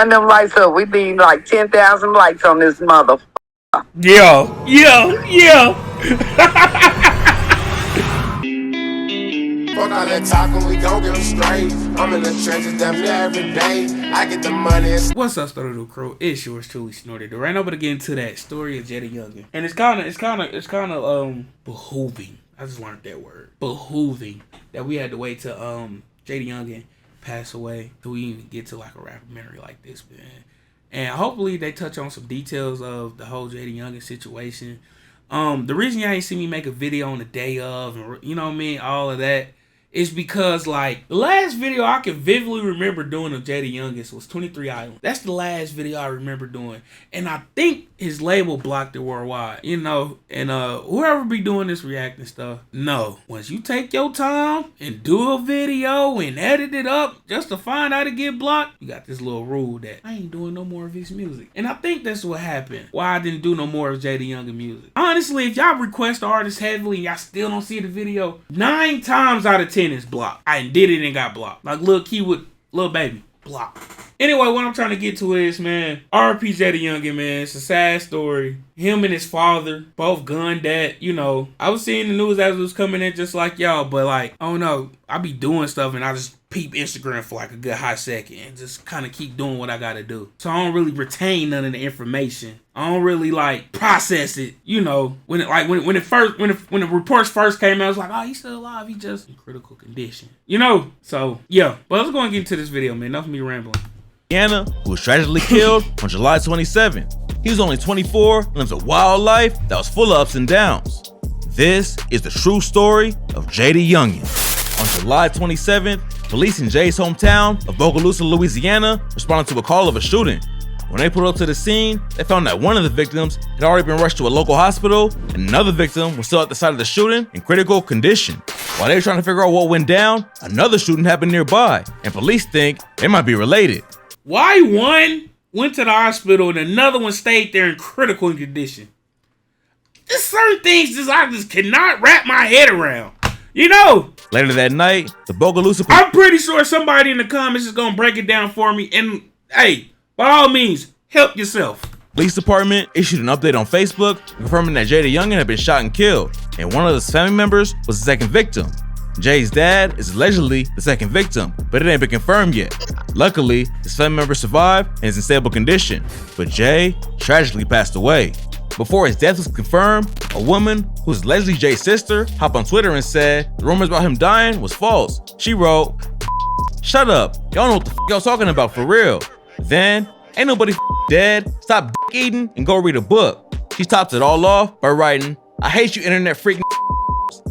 run them lights up. We need like 10,000 lights on this mother. Yeah. Fuck all that talking, we gon' get them straight. I'm in the trenches damn near every day. I get the money. What's up, Stardom crew? It's yours truly, Snorted. Right now, but to get into that story of JayDaYoungan, and it's kind of behooving. I just learned that word, behooving, that we had to wait till JayDaYoungan pass away till we even get to like a documentary like this, man. And hopefully they touch on some details of the whole JayDaYoungan situation. The reason y'all ain't see me make a video on the day of, and you know what I mean, all of that, is because like the last video I can vividly remember doing of JayDaYoungan was 23 Island. That's the last video I remember doing, and I think his label blocked it worldwide. You know, and whoever be doing this reacting stuff, no. Once you take your time and do a video and edit it up just to find out it get blocked, you got this little rule that I ain't doing no more of his music. And I think that's what happened. Why I didn't do no more of JayDaYoungan music. Honestly, if y'all request the artist heavily and y'all still don't see the video, 9 times out of 10 is blocked. I did it and got blocked. Like Lil Key with Lil Baby, blocked. Anyway, what I'm trying to get to is, man, R.I.P. JayDaYoungan, man. It's a sad story. Him and his father, both gunned at, you know. I was seeing the news as it was coming in just like y'all, but like, I don't know. I be doing stuff and I just peep Instagram for like a good hot second and just kind of keep doing what I gotta do. So I don't really retain none of the information. I don't really like process it, you know. When the reports first came out, I was like, oh, he's still alive. He just in critical condition, you know. So yeah, but let's go and get into this video, man. Enough of me rambling. Anna, who was tragically killed on July 27th. He was only 24 and lives a wild life that was full of ups and downs. This is the true story of JayDaYoungan. On July 27th, police in Jay's hometown of Bogalusa, Louisiana, responded to a call of a shooting. When they pulled up to the scene, they found that one of the victims had already been rushed to a local hospital, and another victim was still at the site of the shooting in critical condition. While they were trying to figure out what went down, another shooting happened nearby, and police think they might be related. Why one went to the hospital and another one stayed there in critical condition? There's certain things I just cannot wrap my head around. You know? Later that night, the Bogalusa... I'm pretty sure somebody in the comments is going to break it down for me. And, hey, by all means, help yourself. Police department issued an update on Facebook confirming that JayDaYoungan had been shot and killed, and one of his family members was the second victim. Jay's dad is allegedly the second victim, but it ain't been confirmed yet. Luckily, his family member survived and is in stable condition, but Jay tragically passed away. Before his death was confirmed, a woman who's allegedly Jay's sister hopped on Twitter and said the rumors about him dying was false. She wrote, "Shut up, y'all know what the f y'all talking about for real. Then, ain't nobody dead, stop eating and go read a book." She topped it all off by writing, "I hate you internet freaking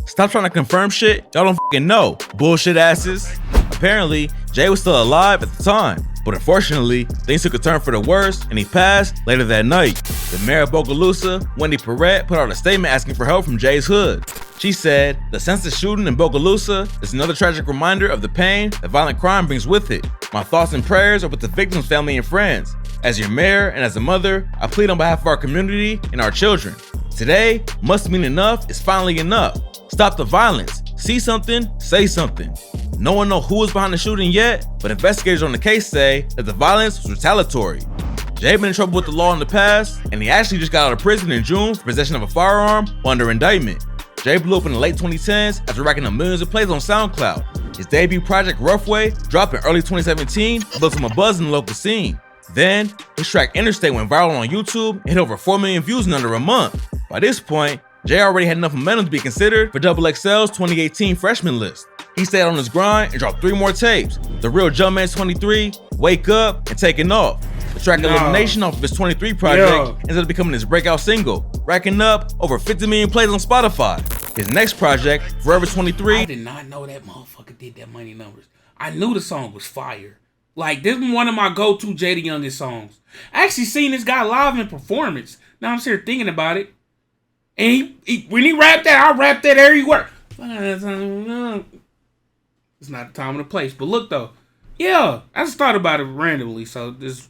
stop trying to confirm shit y'all don't fucking know, bullshit asses." Apparently, Jay was still alive at the time, but unfortunately, things took a turn for the worse and he passed later that night. The mayor of Bogalusa, Wendy Perret, put out a statement asking for help from Jay's hood. She said, "The senseless shooting in Bogalusa is another tragic reminder of the pain that violent crime brings with it. My thoughts and prayers are with the victims' family and friends. As your mayor and as a mother, I plead on behalf of our community and our children. Today must mean enough is finally enough. Stop the violence. See something, say something." No one knows who was behind the shooting yet, but investigators on the case say that the violence was retaliatory. Jay been in trouble with the law in the past, and he actually just got out of prison in June for possession of a firearm while under indictment. Jay blew up in the late 2010s after racking up millions of plays on SoundCloud. His debut project, Roughway, dropped in early 2017 and built him a buzz in the local scene. Then, his track Interstate went viral on YouTube and hit over 4 million views in under a month. By this point, Jay already had enough momentum to be considered for XXL's 2018 freshman list. He stayed on his grind and dropped 3 more tapes: The Real Jumpman's 23, Wake Up, and Taking Off. The track Elimination off of his 23 project ended up becoming his breakout single, racking up over 50 million plays on Spotify. His next project, Forever 23... I did not know that motherfucker did that money numbers. I knew the song was fire. Like, this is one of my go-to JayDaYoungan songs. I actually seen this guy live in performance. Now I'm sitting here thinking about it. And when he rapped that, I rapped that everywhere. It's not the time or the place. But look, though. Yeah, I just thought about it randomly. So there's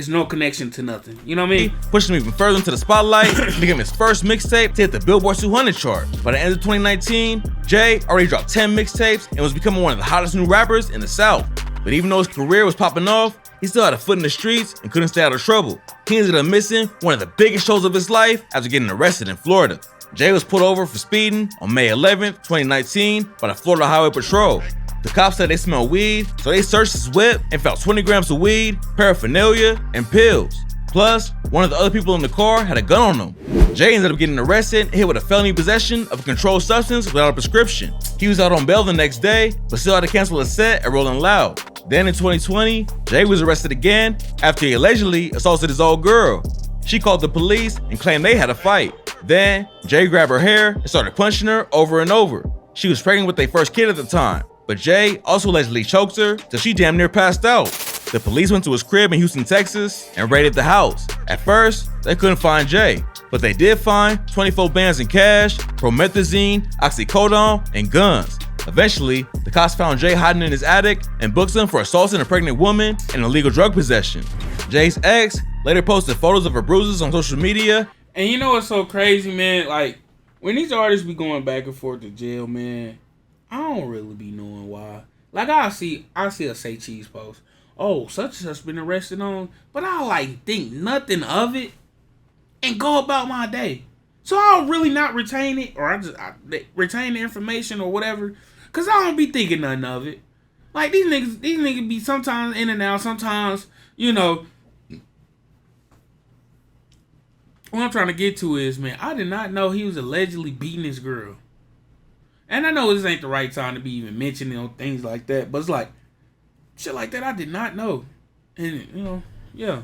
no connection to nothing. You know what I mean? Pushed him even further into the spotlight and became his first mixtape to hit the Billboard 200 chart. By the end of 2019, Jay already dropped 10 mixtapes and was becoming one of the hottest new rappers in the South. But even though his career was popping off, he still had a foot in the streets and couldn't stay out of trouble. He ended up missing one of the biggest shows of his life after getting arrested in Florida. Jay was pulled over for speeding on May 11th, 2019 by the Florida Highway Patrol. The cops said they smelled weed, so they searched his whip and found 20 grams of weed, paraphernalia, and pills. Plus, one of the other people in the car had a gun on him. Jay ended up getting arrested and hit with a felony possession of a controlled substance without a prescription. He was out on bail the next day, but still had to cancel his set at Rolling Loud. Then in 2020, Jay was arrested again after he allegedly assaulted his old girl. She called the police and claimed they had a fight. Then, Jay grabbed her hair and started punching her over and over. She was pregnant with their first kid at the time, but Jay also allegedly choked her till she damn near passed out. The police went to his crib in Houston, Texas, and raided the house. At first, they couldn't find Jay, but they did find 24 bands in cash, promethazine, oxycodone, and guns. Eventually, the cops found Jay hiding in his attic and booked him for assaulting a pregnant woman and illegal drug possession. Jay's ex later posted photos of her bruises on social media. And you know what's so crazy, man? Like, when these artists be going back and forth to jail, man, I don't really be knowing why. Like, I see a Say Cheese post. Oh, such and such been arrested on, but I like think nothing of it and go about my day. So I'll really not retain it, or I retain the information or whatever, cause I don't be thinking nothing of it. Like these niggas be sometimes in and out, sometimes, you know. What I'm trying to get to is, man, I did not know he was allegedly beating his girl. And I know this ain't the right time to be even mentioning on things like that, but it's like, shit like that I did not know. And, you know, yeah.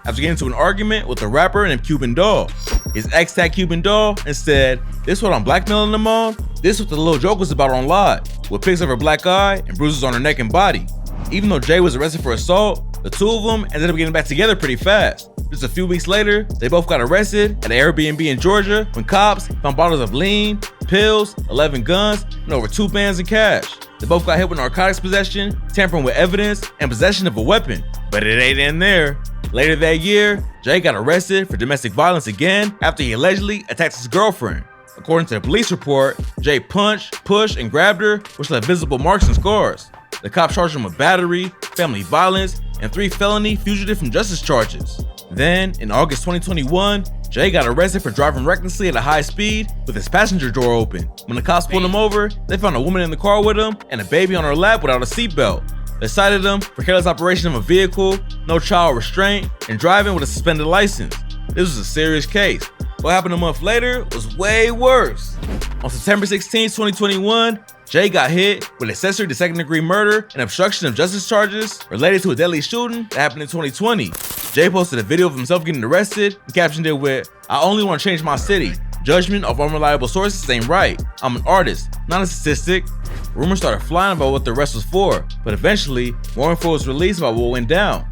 After getting into an argument with a rapper named Cuban Doll, his ex tagged Cuban Doll and said, "This what I'm blackmailing them on? This what the little joke was about on live," with pics of her black eye and bruises on her neck and body. Even though Jay was arrested for assault, the two of them ended up getting back together pretty fast. Just a few weeks later, they both got arrested at an Airbnb in Georgia when cops found bottles of lean, pills, 11 guns, and over 2 bands in cash. They both got hit with narcotics possession, tampering with evidence, and possession of a weapon. But it ain't in there. Later that year, Jay got arrested for domestic violence again after he allegedly attacked his girlfriend. According to the police report, Jay punched, pushed, and grabbed her, which left visible marks and scars. The cops charged him with battery, family violence, and 3 felony fugitive from justice charges. Then, in August 2021, Jay got arrested for driving recklessly at a high speed with his passenger door open. When the cops pulled him over, they found a woman in the car with him and a baby on her lap without a seatbelt. They cited him for careless operation of a vehicle, no child restraint, and driving with a suspended license. This was a serious case. What happened a month later was way worse. On September 16, 2021, Jay got hit with accessory to second-degree murder and obstruction of justice charges related to a deadly shooting that happened in 2020. Jay posted a video of himself getting arrested and captioned it with, "I only want to change my city. Judgment of unreliable sources ain't right. I'm an artist, not a statistic." Rumors started flying about what the arrest was for, but eventually, more info was released about what went down.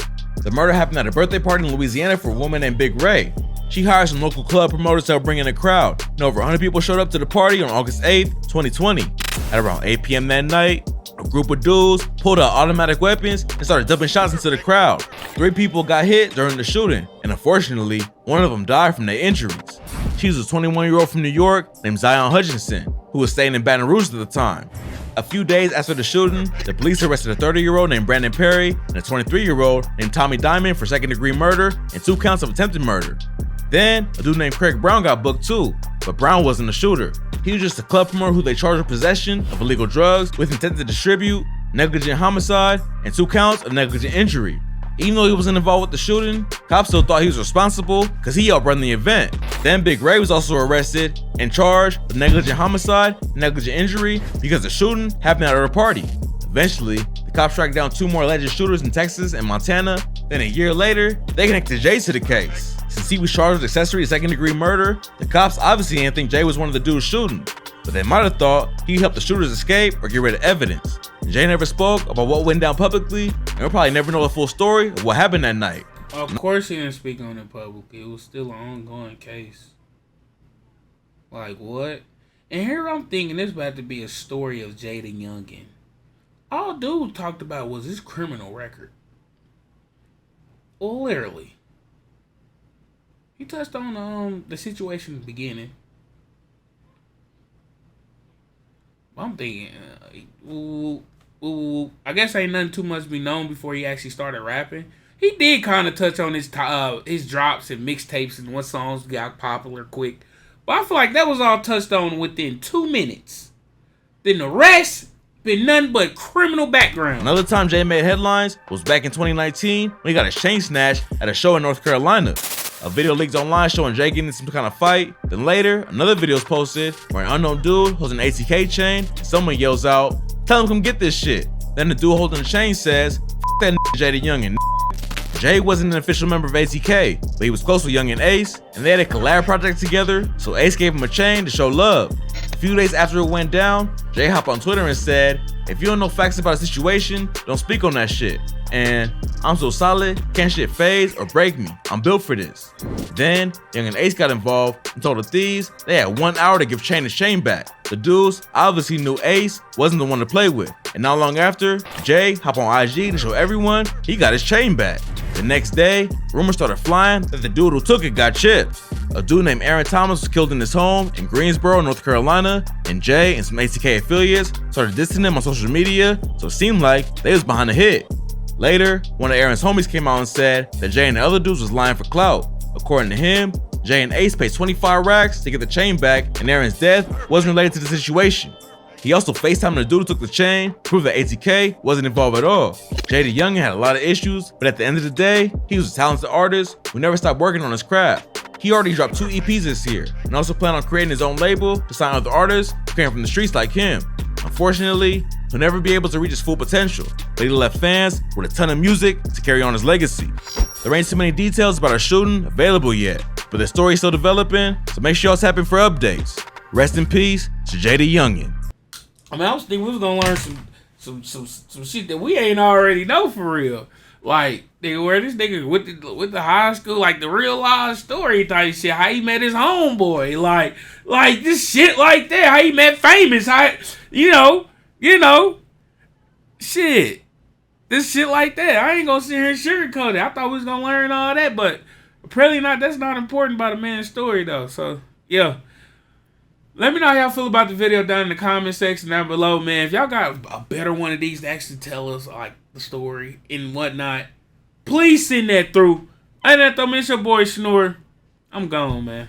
The murder happened at a birthday party in Louisiana for a woman named Big Ray. She hired some local club promoters to help bring in a crowd, and over 100 people showed up to the party on August 8th, 2020. At around 8 p.m. that night, a group of dudes pulled out automatic weapons and started dumping shots into the crowd. 3 people got hit during the shooting, and unfortunately, one of them died from their injuries. She was a 21-year-old from New York named Zion Hutchinson, who was staying in Baton Rouge at the time. A few days after the shooting, the police arrested a 30-year-old named Brandon Perry and a 23-year-old named Tommy Diamond for second-degree murder and 2 counts of attempted murder. Then, a dude named Craig Brown got booked too, but Brown wasn't a shooter. He was just a club promoter who they charged with possession of illegal drugs with intent to distribute, negligent homicide, and 2 counts of negligent injury. Even though he wasn't involved with the shooting, cops still thought he was responsible because he helped run the event. Then Big Ray was also arrested and charged with negligent homicide and negligent injury because the shooting happened at her party. Eventually, the cops tracked down 2 more alleged shooters in Texas and Montana. Then a year later, they connected Jay to the case. Since he was charged with accessory to second-degree murder, the cops obviously didn't think Jay was one of the dudes shooting, but they might have thought he helped the shooters escape or get rid of evidence. Jay never spoke about what went down publicly, and we'll probably never know the full story of what happened that night. Of course he didn't speak on it publicly. It was still an ongoing case. Like, what? And here I'm thinking this about to be a story of JayDaYoungan. All dude talked about was his criminal record. Literally. He touched on the situation in the beginning. I'm thinking, I guess ain't nothing too much be known before he actually started rapping. He did kind of touch on his drops and mixtapes and what songs got popular quick. But I feel like that was all touched on within 2 minutes. Then the rest been nothing but criminal background. Another time Jay made headlines was back in 2019 when he got his chain snatched at a show in North Carolina. A video leaked online showing Jay getting in some kind of fight. Then later, another video is posted where an unknown dude holds an ATK chain. Someone yells out, "Tell him come get this shit." Then the dude holding the chain says, "F that JayDaYoungan." Jay wasn't an official member of ATK, but he was close with Young and Ace, and they had a collab project together, so Ace gave him a chain to show love. A few days after it went down, Jay hopped on Twitter and said, "If you don't know facts about a situation, don't speak on that shit. And I'm so solid, can't shit phase or break me. I'm built for this." Then, Young and Ace got involved and told the thieves they had 1 hour to give Chain his chain back. The dudes obviously knew Ace wasn't the one to play with. And not long after, Jay hopped on IG to show everyone he got his chain back. The next day, rumors started flying that the dude who took it got chipped. A dude named Aaron Thomas was killed in his home in Greensboro, North Carolina, and Jay and some ATK affiliates started dissing him on social media, so it seemed like they was behind the hit. Later, one of Aaron's homies came out and said that Jay and the other dudes was lying for clout. According to him, Jay and Ace paid 25 racks to get the chain back, and Aaron's death wasn't related to the situation. He also FaceTimed the dude who took the chain, proved that ATK wasn't involved at all. JayDaYoungan had a lot of issues, but at the end of the day, he was a talented artist who never stopped working on his craft. He already dropped 2 EPs this year, and also planned on creating his own label to sign other artists who came from the streets like him. Unfortunately, he'll never be able to reach his full potential, but he left fans with a ton of music to carry on his legacy. There ain't too many details about our shooting available yet, but the story's still developing, so make sure y'all tap in for updates. Rest in peace to JayDaYoungan. I mean, I was thinking we was gonna learn some shit that we ain't already know for real. Like, nigga, where this nigga with the high school, like the real life story type shit, how he met his homeboy, like this shit like that, how he met Famous, how you know, shit. This shit like that. I ain't gonna sit here and sugarcoat it. I thought we was gonna learn all that, but apparently not. That's not important about a man's story though. So yeah. Let me know how y'all feel about the video down in the comment section down below, man. If y'all got a better one of these to actually tell us like the story and whatnot, please send that through. Other than that though, man, it's your boy Snore. I'm gone, man.